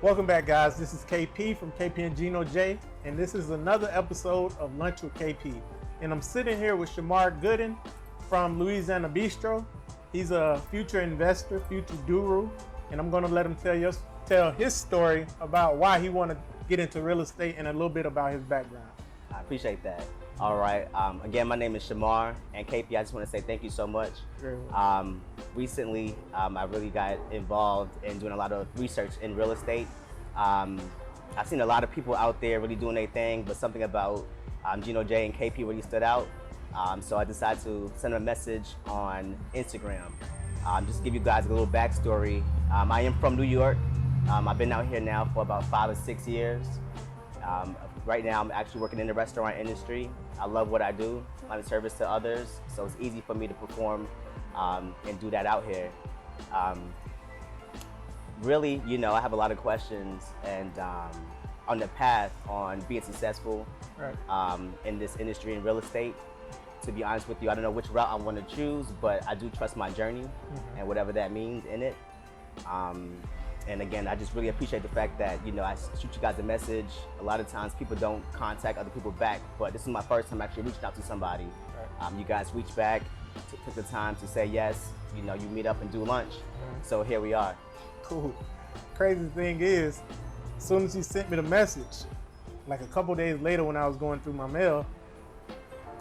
Welcome back, guys. This is KP from KP and Gino J, and this is another episode of Lunch with KP. And I'm sitting here with Shemar Gooden from Louisiana Bistreaux. He's a future investor, future guru, and I'm going to let him tell his story about why he wanted to get into real estate and a little bit about his background. I appreciate that. All right. Again, my name is Shemar, and KP, I just want to say thank you so much. Recently, I really got involved in doing a lot of research in real estate. I've seen a lot of people out there really doing their thing, but something about Gino J and KP really stood out. So I decided to send a message on Instagram. Just to give you guys a little backstory. I am from New York. I've been out here now for about 5 or 6 years. Right now, I'm actually working in the restaurant industry. I love what I do. I'm in service to others, so it's easy for me to perform and do that out here. Really, you know, I have a lot of questions and on the path on being successful in this industry in real estate. To be honest with you, I don't know which route I want to choose, but I do trust my journey and whatever that means in it. And again, I just really appreciate the fact that, you know, I shoot you guys a message. A lot of times people don't contact other people back, but this is my first time actually reaching out to somebody. You guys reach back, took the time to say yes, you know, you meet up and do lunch. So here we are. Cool. Crazy thing is, as soon as you sent me the message, like a couple days later when I was going through my mail,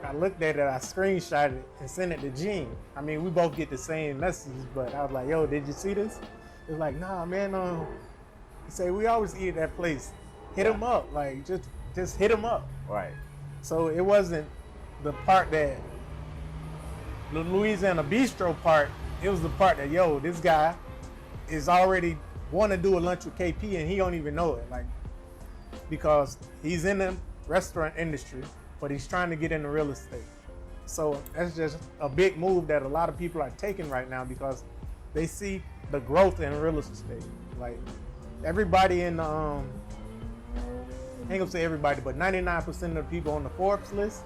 I looked at it, I screenshot it and sent it to Gene. I mean, we both get the same messages, but I was like, yo, did you see this? It's like, nah, man, he said, we always eat at that place. Hit him up, like, just hit him up. Right. So it wasn't the part that, the Louisiana Bistreaux part, it was the part that, yo, this guy is already want to do a lunch with KP and he don't even know it, like, because he's in the restaurant industry, but he's trying to get into real estate. So that's just a big move that a lot of people are taking right now because they see the growth in real estate. Like everybody in the, I ain't gonna say everybody, but 99% of the people on the Forbes list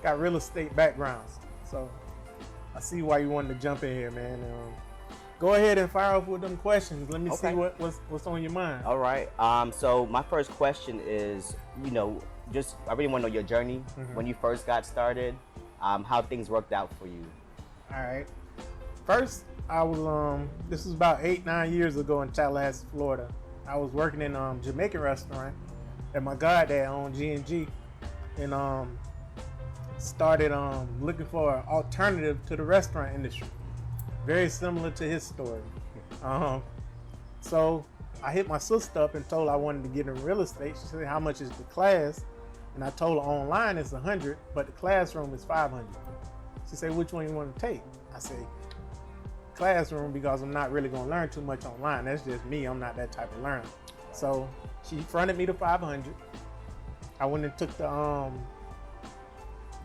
got real estate backgrounds. So I see why you wanted to jump in here, man. Go ahead and fire off with them questions. Let me see what's on your mind. All right. So my first question is, you know, I really want to know your journey when you first got started, how things worked out for you. All right. First, I was, this was about 8-9 years ago in Tallahassee, Florida. I was working in a Jamaican restaurant that my goddad owned, G&G, and started looking for an alternative to the restaurant industry. Very similar to his story. So I hit my sister up and told her I wanted to get in real estate. She said, how much is the class? And I told her online it's 100, but the classroom is 500. She said, which one you want to take? I said, classroom, because I'm not really going to learn too much online. That's just me. I'm not that type of learner. So she fronted me to 500. I went and took the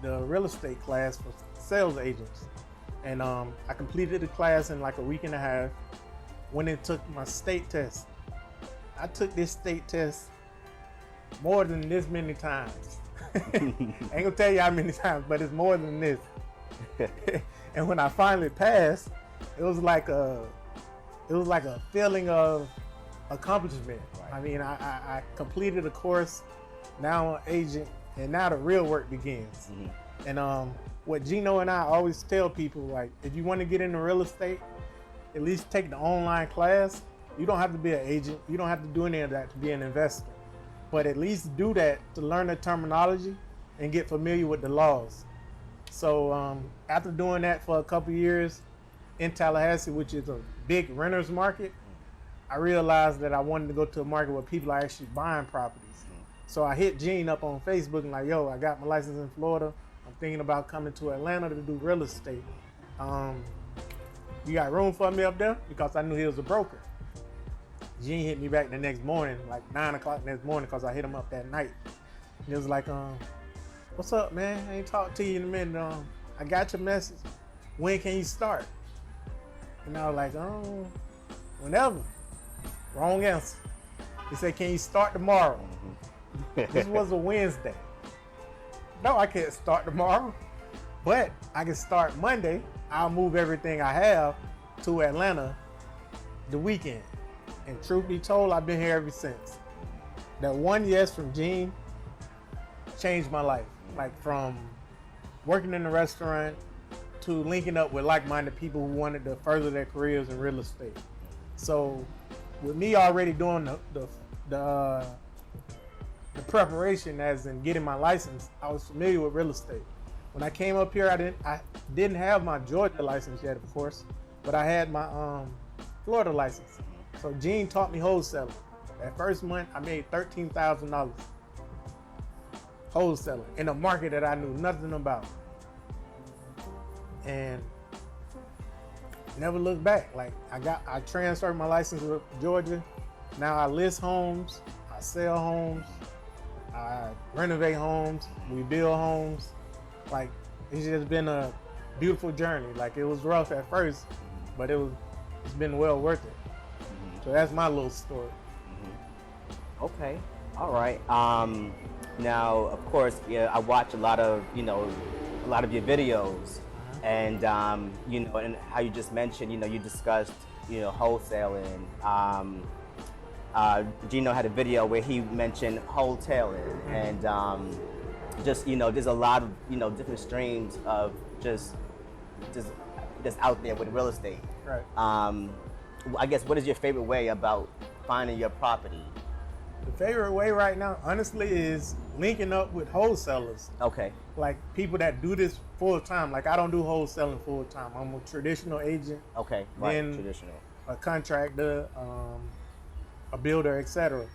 real estate class for sales agents. And I completed the class in like a week and a half. Went and took my state test. I took this state test more than this many times. Ain't gonna tell you how many times, but it's more than this. And when I finally passed, it was like a feeling of accomplishment. Right. I mean, I completed a course. Now I'm an agent, and now the real work begins. And what Gino and I always tell people, like, if you want to get into real estate, at least take the online class. You don't have to be an agent. You don't have to do any of that to be an investor. But at least do that to learn the terminology and get familiar with the laws. So after doing that for a couple years in Tallahassee, which is a big renter's market, I realized that I wanted to go to a market where people are actually buying properties. So I hit Gene up on Facebook and like, yo, I got my license in Florida. I'm thinking about coming to Atlanta to do real estate. You got room for me up there? Because I knew he was a broker. Gene hit me back the next morning, like 9 o'clock next morning, because I hit him up that night. And it was like, what's up, man? I ain't talked to you in a minute. I got your message. When can you start? And I was like, whenever. Wrong answer. He said, can you start tomorrow? This was a Wednesday. No, I can't start tomorrow, but I can start Monday. I'll move everything I have to Atlanta the weekend. And truth be told, I've been here ever since. That one yes from Gene changed my life. Like from working in the restaurant to linking up with like-minded people who wanted to further their careers in real estate. So with me already doing the preparation, as in getting my license, I was familiar with real estate. When I came up here, I didn't have my Georgia license yet, of course, but I had my Florida license. So Gene taught me wholesaling. That first month, I made $13,000 wholesaling in a market that I knew nothing about, and never looked back. Like I transferred my license to Georgia. Now I list homes, I sell homes, I renovate homes, we build homes. Like it's just been a beautiful journey. Like it was rough at first, but it's been well worth it. So that's my little story. Okay, all right. Now, of course, yeah, I watch a lot of your videos, and and how you just mentioned, you discussed, wholesaling. Gino had a video where he mentioned wholesaling, and just there's a lot of different streams of just out there with real estate. Right. I guess, what is your favorite way about finding your property? The favorite way right now, honestly, is linking up with wholesalers. Okay. Like people that do this full time. Like I don't do wholesaling full time. I'm a traditional agent. Okay. Right. Then Traditional. a contractor, a builder, etc.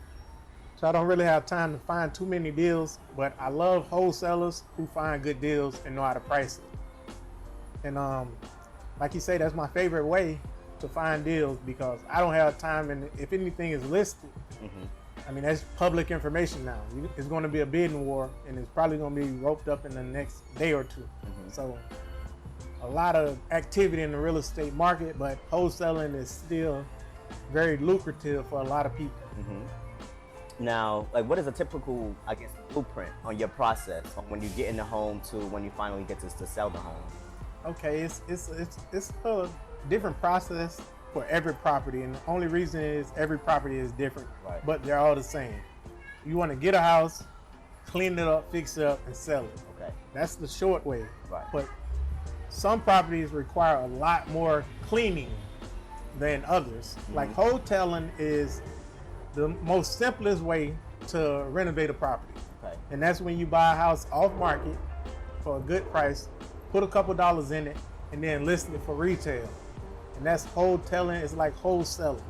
So I don't really have time to find too many deals, but I love wholesalers who find good deals and know how to price it. And like you say, that's my favorite way to find deals, because I don't have time, and if anything is listed, I mean, that's public information now. It's going to be a bidding war, and it's probably going to be roped up in the next day or two. So a lot of activity in the real estate market, but wholesaling is still very lucrative for a lot of people. Now, like, what is a typical, I guess, blueprint on your process from when you get in the home to when you finally get to sell the home? Okay, it's a different process for every property, and the only reason is every property is different, Right. but they're all the same. You want to get a house, clean it up, fix it up, and sell it. Okay. That's the short way. Right. But some properties require a lot more cleaning than others. Like wholesaling is the most simplest way to renovate a property. Okay. And that's when you buy a house off market for a good price, put a couple dollars in it, and then list it for retail. And that's wholesaling. It's like wholesaling,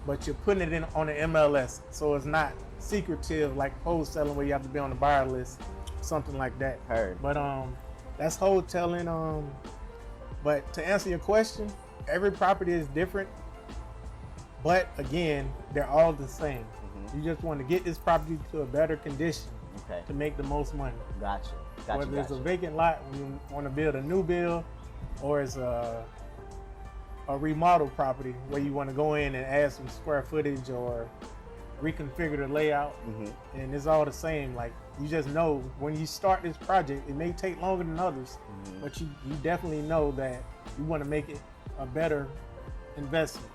but you're putting it in on the MLS, so it's not secretive like wholesaling where you have to be on the buyer list, something like that. Heard. But that's wholesaling. But to answer your question, every property is different. But again, they're all the same. You just want to get this property to a better condition to make the most money. Gotcha. Whether it's a vacant lot when you want to build a new build, or it's a remodel property where you want to go in and add some square footage or reconfigure the layout, and it's all the same. Like, you just know when you start this project, it may take longer than others, but you definitely know that you want to make it a better investment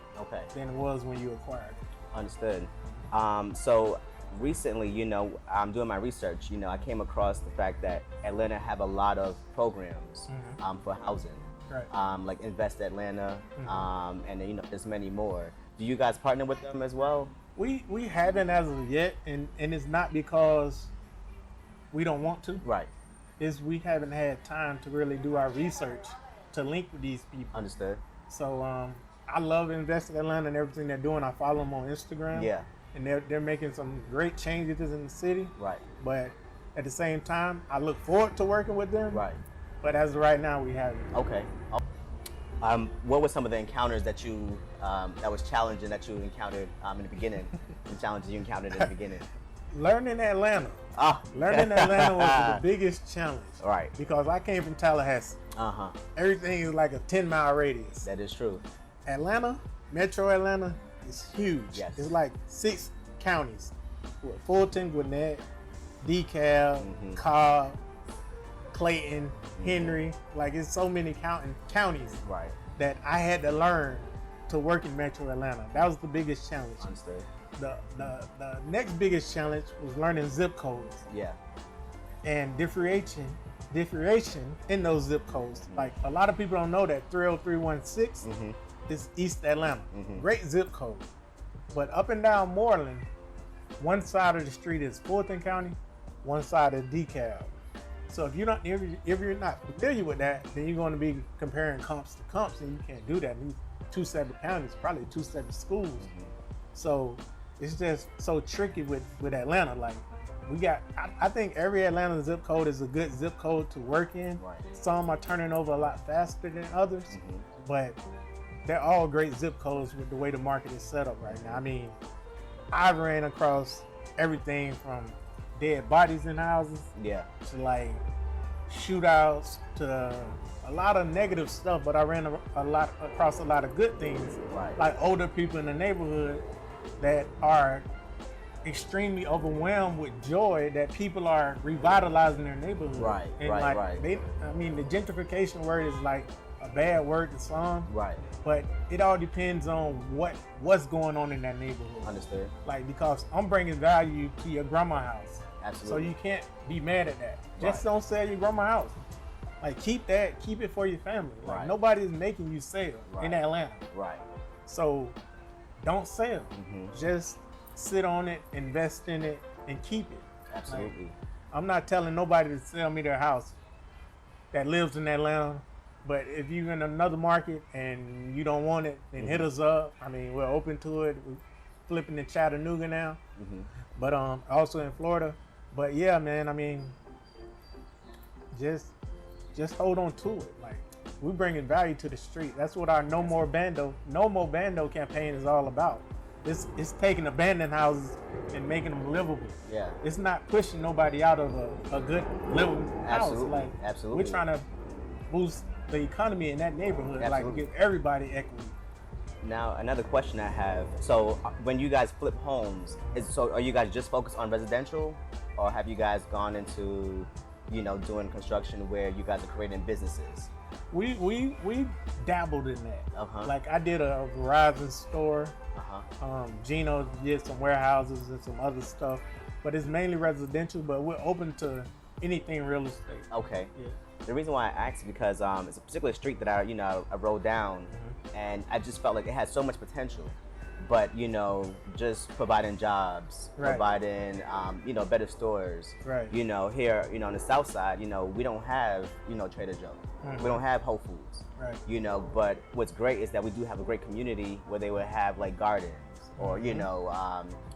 than it was when you acquired it. Understood. So recently, I'm doing my research. I came across the fact that Atlanta have a lot of programs for housing. Right. Like Invest Atlanta, and then, there's many more. Do you guys partner with them as well? We haven't as of yet, and it's not because we don't want to. Right. It's we haven't had time to really do our research to link with these people. Understood. So I love Invest Atlanta and everything they're doing. I follow them on Instagram. Yeah. And they're making some great changes in the city. Right. But at the same time, I look forward to working with them. Right. But as of right now, we haven't. Okay. What were some of the encounters that you that was challenging that you encountered in the beginning? The challenges you encountered in the beginning? Learning Atlanta. Learning Atlanta was the biggest challenge. Right. Because I came from Tallahassee. Everything is like a 10-mile radius. That is true. Atlanta, Metro Atlanta, is huge. Yes. It's like 6 counties. With Fulton, Gwinnett, DeKalb, Cobb, Clayton, Henry. Like, it's so many counties Right. that I had to learn to work in Metro Atlanta. That was the biggest challenge. Understood. The next biggest challenge was learning zip codes. Yeah. And differentiation in those zip codes. Like a lot of people don't know that 30316 is East Atlanta. Great zip code. But up and down Moreland, one side of the street is Fulton County, one side is DeKalb. So if you're not familiar with that, then you're going to be comparing comps to comps, and you can't do that. These two separate counties, probably two separate schools. So it's just so tricky with Atlanta. Like I think every Atlanta zip code is a good zip code to work in. Right. Some are turning over a lot faster than others, but they're all great zip codes with the way the market is set up right now. I mean, I ran across everything from dead bodies in houses to like shootouts to a lot of negative stuff, but I ran across a lot of good things, like older people in the neighborhood that are extremely overwhelmed with joy that people are revitalizing their neighborhood. I mean, the gentrification word is like a bad word to some, but it all depends on what's going on in that neighborhood. Understood. Like, because I'm bringing value to your grandma's house. Absolutely. So you can't be mad at that. Just don't sell your grandma's house. Like, keep it for your family. Like, nobody's making you sell in Atlanta. So don't sell. Just sit on it, invest in it, and keep it. Absolutely. Like, I'm not telling nobody to sell me their house that lives in Atlanta, but if you're in another market and you don't want it, then hit us up. I mean, we're open to it. We're flipping in Chattanooga now, but also in Florida. But yeah, man, I mean, just hold on to it. Like, we're bringing value to the street. That's what our No More Bando campaign is all about. It's taking abandoned houses and making them livable. Yeah. It's not pushing nobody out of a good livable house. Like, we're trying to boost the economy in that neighborhood, like give everybody equity. Now, another question I have. So when you guys flip homes, are you guys just focused on residential, or have you guys gone into, doing construction where you guys are creating businesses? We dabbled in that. Like, I did a Verizon store. Gino did some warehouses and some other stuff, but it's mainly residential, but we're open to anything real estate. Okay. Yeah. The reason why I asked is because it's a particular street that I rode down, and I just felt like it had so much potential. But just providing jobs, providing better stores. Here on the south side, we don't have Trader Joe, we don't have Whole Foods. But what's great is that we do have a great community where they would have like gardens or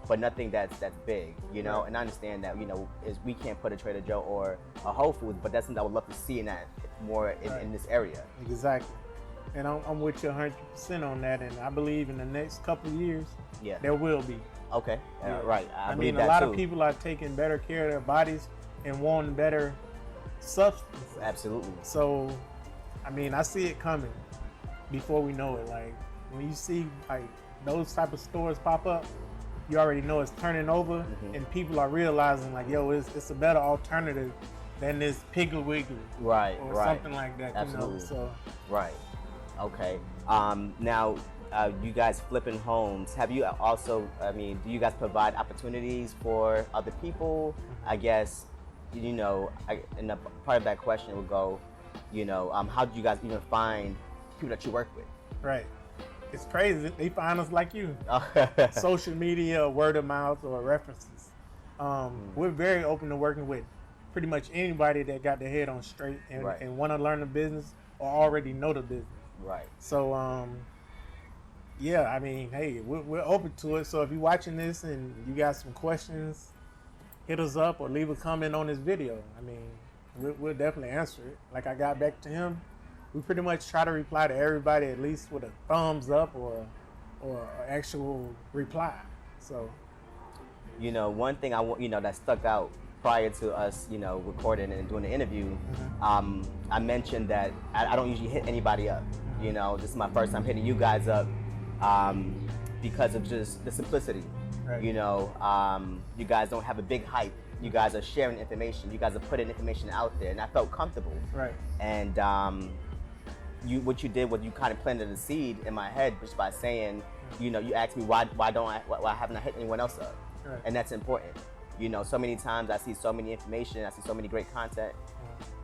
but nothing that's big, and I understand that is we can't put a Trader Joe or a Whole Foods, but that's something I would love to see in that more in this area. Exactly. And I'm with you 100% on that, and I believe in the next couple of years, there will be. Okay, right. I mean, a lot of people are taking better care of their bodies and wanting better substance. Absolutely. So, I mean, I see it coming before we know it. Like, when you see like those type of stores pop up, you already know it's turning over, and people are realizing like, yo, it's a better alternative than this Piggly Wiggly, or something like that. Absolutely. So. Right. Okay. Now, you guys flipping homes. Have you also? Do you guys provide opportunities for other people? I guess, and a part of that question would go, how do you guys even find people that you work with? Right. It's crazy. They find us like you. Social media, word of mouth, or references. We're very open to working with pretty much anybody that got their head on straight and want to learn the business or already know the business. Right. So, yeah, I mean, hey, we're open to it. So if you're watching this and you got some questions, hit us up or leave a comment on this video. I mean, we'll definitely answer it. Like I got back to him, we pretty much try to reply to everybody at least with a thumbs up or an actual reply. So, one thing that stuck out prior to us, recording and doing the interview, I mentioned that I don't usually hit anybody up. This is my first time hitting you guys up because of just the simplicity. Right. You guys don't have a big hype. You guys are sharing information. You guys are putting information out there, and I felt comfortable. Right. And what you did was you kind of planted a seed in my head just by saying, you know, you asked me why haven't I hit anyone else up, Right. and that's important. You know, so many times I see so many information, I see so many great content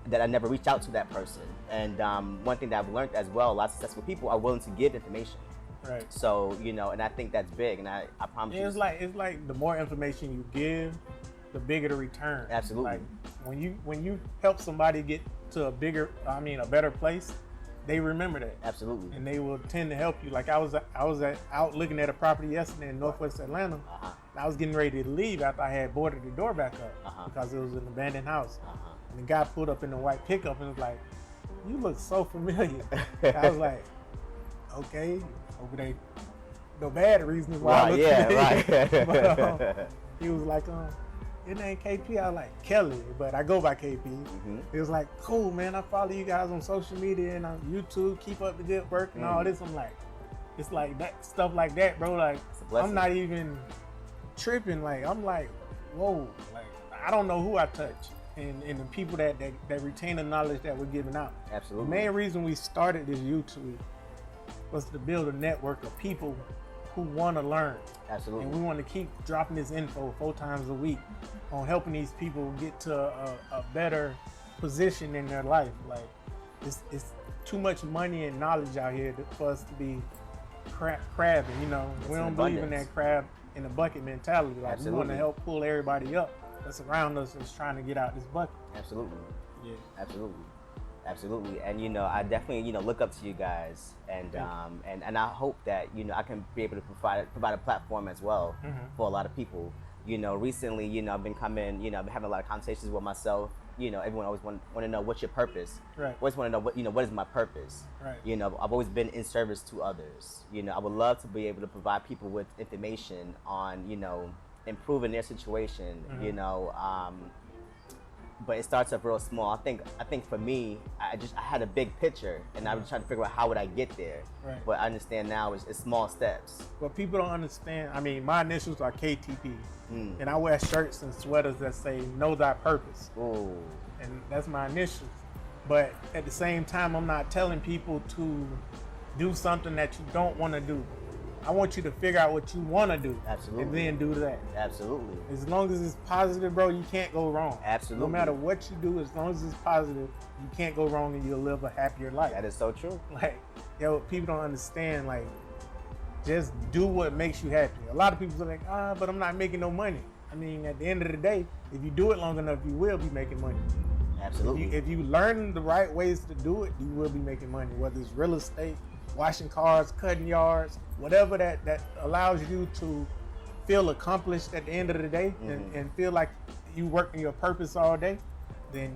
that I never reached out to that person. And one thing that I've learned as well, a lot of successful people are willing to give information. Right. So, you know, and I think that's big, and I promise you. It's like the more information you give, the bigger the return. Absolutely. Like when you help somebody get to a better place, they remember that. Absolutely. And they will tend to help you. Like I was out looking at a property yesterday in Northwest Atlanta. And I was getting ready to leave after I had boarded the door back up because it was an abandoned house. And the guy pulled up in the white pickup and was like, "You look so familiar." I was like, "Okay, over there, no bad reasons why I look familiar." But, he was like, "Your name KP?" I was like, "Kelly," but I go by KP. He was like, "Cool, man. I follow you guys on social media and on YouTube. Keep up the good work and all this." I'm like, it's like that stuff like that, bro. Like, I'm not even tripping. Like, I'm like, whoa. Like, I don't know who I touch. And the people that retain the knowledge that we're giving out. Absolutely. The main reason we started this YouTube was to build a network of people who want to learn. Absolutely. And we want to keep dropping this info 4 times a week on helping these people get to a better position in their life. Like, it's too much money and knowledge out here for us to be crabbing, you know. We don't believe in that crab in the bucket mentality. Like, we want to help pull everybody up that's around us that's trying to get out this bucket. Absolutely. Yeah. Absolutely. And you know, I definitely, you know, look up to you guys, and and I hope that, you know, I can be able to provide a platform as well for a lot of people. You know, recently, you know, I've been having a lot of conversations with myself. You know, everyone always want to know what's your purpose. Right. Always want to know what is my purpose. Right. You know, I've always been in service to others. You know, I would love to be able to provide people with information on, you know, improving their situation. You know, but it starts up real small. I think for me, I had a big picture, and I was trying to figure out how would I get there. Right. But I understand now it's small steps. But people don't understand. I mean, my initials are KTP, and I wear shirts and sweaters that say "Know Thy Purpose," Ooh. and that's my initials. But at the same time, I'm not telling people to do something that you don't want to do. I want you to figure out what you want to do. Absolutely. And then do that. Absolutely. As long as it's positive, bro, you can't go wrong. Absolutely. No matter what you do, as long as it's positive, you can't go wrong and you'll live a happier life. That is so true. Like, yo, people don't understand, like, just do what makes you happy. A lot of people are like, but I'm not making no money. I mean, at the end of the day, if you do it long enough, you will be making money. Absolutely. If you learn the right ways to do it, you will be making money, whether it's real estate, washing cars, cutting yards, whatever that allows you to feel accomplished at the end of the day and feel like you working your purpose all day, then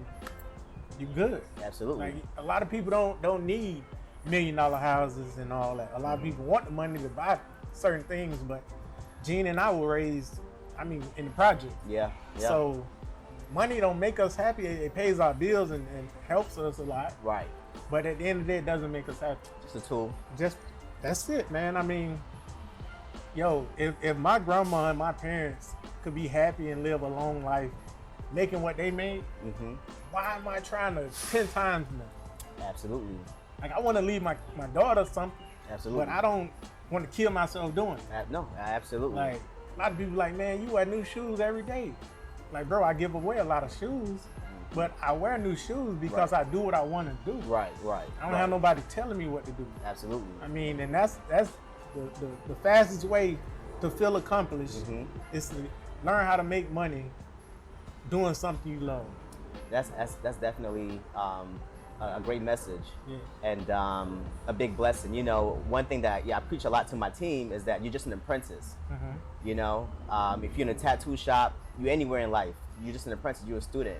you're good. Absolutely. Like, a lot of people don't need $1 million houses and all that. A lot of people want the money to buy certain things, but Gene and I were raised, in the project. Yeah. So money don't make us happy. It pays our bills and helps us a lot. Right. But at the end of the day, it doesn't make us happy. Just a tool. That's it, man. I mean, yo, if my grandma and my parents could be happy and live a long life making what they made, why am I trying to 10 times more? Absolutely. Like, I want to leave my daughter something. Absolutely. But I don't want to kill myself doing it. No, absolutely. Like, a lot of people like, man, you wear new shoes every day. Like, bro, I give away a lot of shoes, but I wear new shoes because I do what I want to do. Right. I don't have nobody telling me what to do. Absolutely. I mean, and that's the fastest way to feel accomplished is to learn how to make money doing something you love. That's definitely a great message, and a big blessing. You know, one thing that I preach a lot to my team is that you're just an apprentice. You know, if you're in a tattoo shop, you're anywhere in life, you're just an apprentice. You're a student.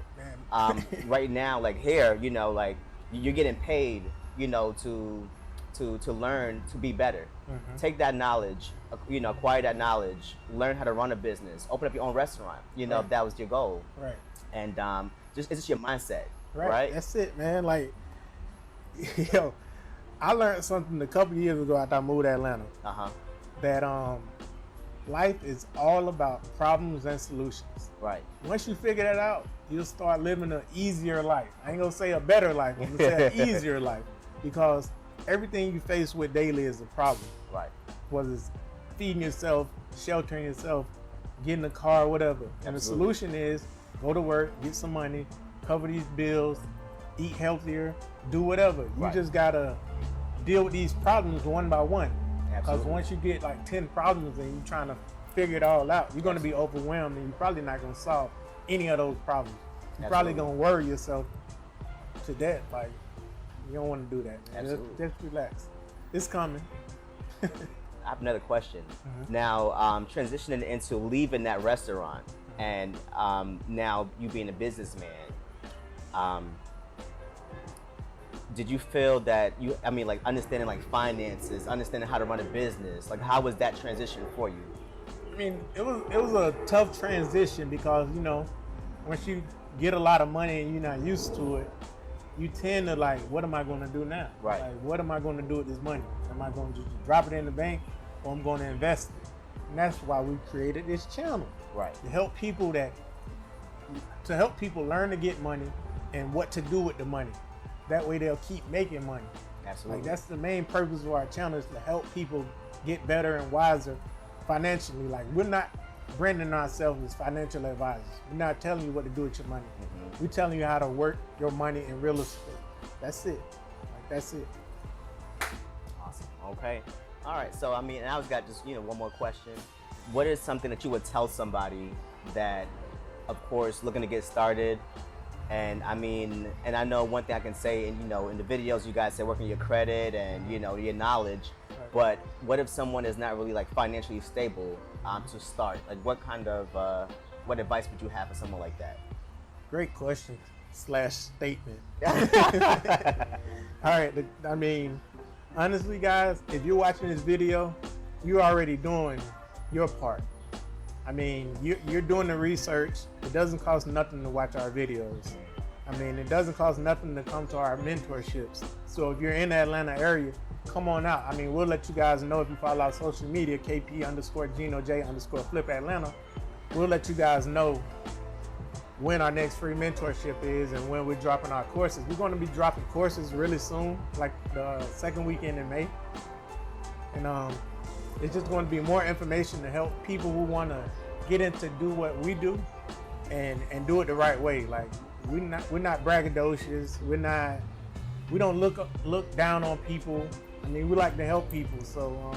Right now, like here, you know, like you're getting paid, you know, to learn to be better. Take that knowledge, you know, acquire that knowledge, learn how to run a business, open up your own restaurant. You know, if that was your goal. Right. And it's just your mindset. Right. That's it, man. Like, yo, I learned something a couple years ago after I moved to Atlanta. That life is all about problems and solutions. Right. Once you figure that out, you'll start living an easier life. I ain't gonna say a better life, I'm gonna say an easier life. because everything you face with daily is a problem. Right. Whether it's feeding yourself, sheltering yourself, getting a car, whatever. And the solution is go to work, get some money, cover these bills, eat healthier, do whatever. You just gotta deal with these problems one by one. Because once you get like 10 problems and you're trying to figure it all out, you're gonna be overwhelmed and you're probably not gonna solve any of those problems. You're probably gonna worry yourself to death. Like, you don't want to do that, man. Just relax. It's coming. I have another question. Now, transitioning into leaving that restaurant and now you being a businessman, did you feel that like understanding like finances, understanding how to run a business, like how was that transition for you? I mean, it was a tough transition because, you know, once you get a lot of money and you're not used to it, you tend to like, what am I going to do now? Right. Like, what am I going to do with this money? Am I going to just drop it in the bank, or I'm going to invest it? And that's why we created this channel. Right. To help people learn to get money and what to do with the money. That way they'll keep making money. Absolutely. Like, that's the main purpose of our channel, is to help people get better and wiser financially. Like, we're not branding ourselves as financial advisors. We're not telling you what to do with your money. We're telling you how to work your money in real estate. That's it. Like, that's it. Awesome. Okay. All right. So, I mean, and I was got just, one more question. What is something that you would tell somebody that, of course, looking to get started? And I mean, and I know one thing I can say, and in the videos you guys say working your credit and your knowledge, but what if someone is not really like financially stable to start? Like, what kind of what advice would you have for someone like that? Great question / statement. All right, I mean, honestly, guys, if you're watching this video, you're already doing your part. I mean, you're doing the research. It doesn't cost nothing to watch our videos. I mean, it doesn't cost nothing to come to our mentorships. So if you're in the Atlanta area, come on out. I mean, we'll let you guys know if you follow our social media, KP_GinoJ_Flip Atlanta. We'll let you guys know when our next free mentorship is and when we're dropping our courses. We're going to be dropping courses really soon, like the second weekend in May. And it's just going to be more information to help people who want to get into do what we do and do it the right way. Like, we're not braggadocious. We don't look down on people. I mean, we like to help people. So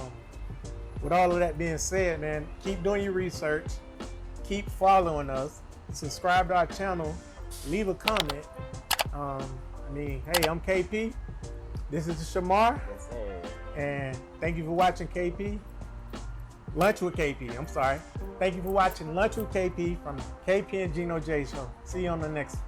with all of that being said, man, keep doing your research, keep following us, subscribe to our channel, leave a comment. I mean, hey, I'm KP. This is Shemar. Yes, sir. And thank you for watching KP. Lunch with KP, I'm sorry. Thank you for watching Lunch with KP from KP and Gino J Show. See you on the next one.